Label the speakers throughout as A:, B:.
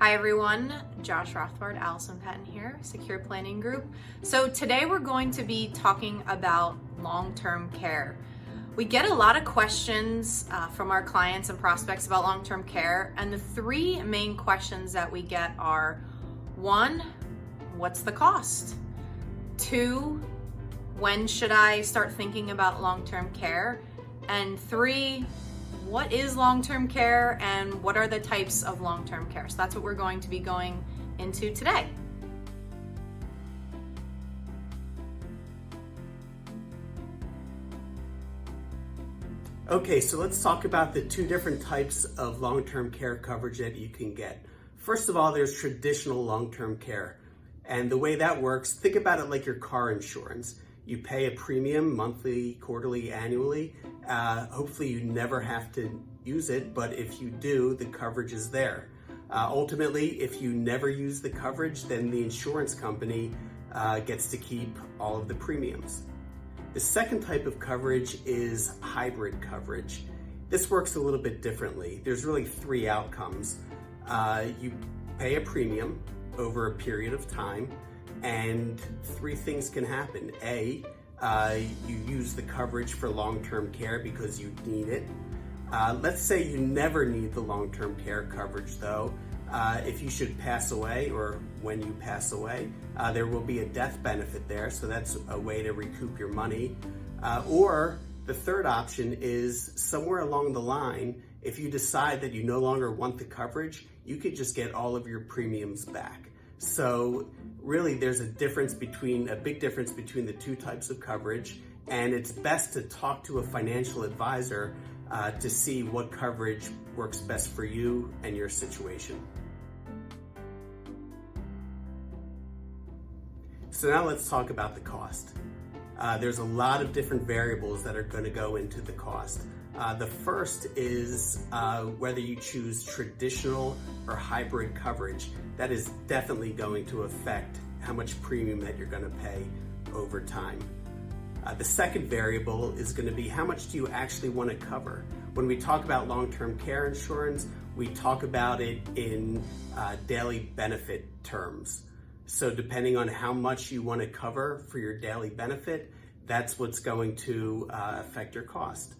A: Hi everyone, Josh Rothbard, Allison Patton here, Secure Planning Group. So today we're going to be talking about long-term care. We get a lot of questions from our clients and prospects about long-term care, and the three main questions that we get are: 1, what's the cost? 2, when should I start thinking about long-term care? And 3, what is long-term care and what are the types of long-term care? So that's what we're going to be going into today.
B: Okay, so let's talk about the two different types of long-term care coverage that you can get. First of all, there's traditional long-term care. And the way that works, think about it like your car insurance. You pay a premium monthly, quarterly, annually. Hopefully you never have to use it, but if you do, the coverage is there. Ultimately, if you never use the coverage, then the insurance company gets to keep all of the premiums. The second type of coverage is hybrid coverage. This works a little bit differently. There's really 3 outcomes. You pay a premium over a period of time, and 3 things can happen. A, you use the coverage for long-term care because you need it. Let's say you never need the long-term care coverage though. If you should pass away, or when you pass away, there will be a death benefit there, so that's a way to recoup your money. Or the third option is somewhere along the line, if you decide that you no longer want the coverage, you could just get all of your premiums back. So really there's a big difference between the two types of coverage, and it's best to talk to a financial advisor to see what coverage works best for you and your situation. So now let's talk about the cost. There's a lot of different variables that are going to go into the cost. The first is whether you choose traditional or hybrid coverage. That is definitely going to affect how much premium that you're going to pay over time. The second variable is going to be how much do you actually want to cover. When we talk about long-term care insurance, we talk about it in daily benefit terms. So depending on how much you want to cover for your daily benefit, that's what's going to affect your cost.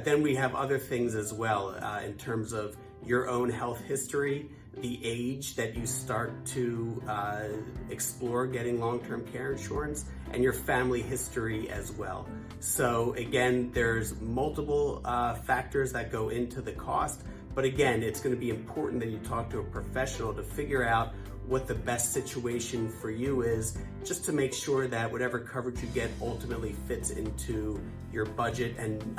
B: Then we have other things as well in terms of your own health history, the age that you start to explore getting long-term care insurance, and your family history as well. So again, there's multiple factors that go into the cost, but again, it's going to be important that you talk to a professional to figure out what the best situation for you is, just to make sure that whatever coverage you get ultimately fits into your budget and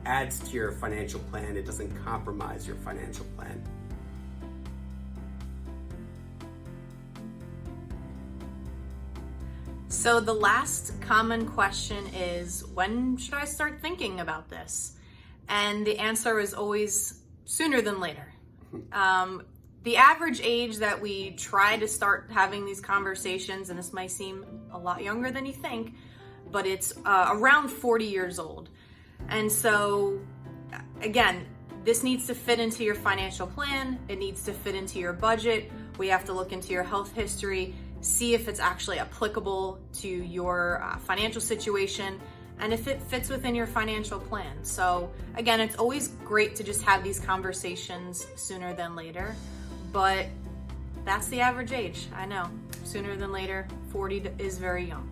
B: adds to your financial plan. It doesn't compromise your financial plan.
A: So the last common question is, when should I start thinking about this? And the answer is always sooner than later. The average age that we try to start having these conversations, and this might seem a lot younger than you think, but it's around 40 years old. And so, again, this needs to fit into your financial plan. It needs to fit into your budget. We have to look into your health history, see if it's actually applicable to your financial situation, and if it fits within your financial plan. So again, it's always great to just have these conversations sooner than later, but that's the average age. I know, sooner than later, 40 is very young.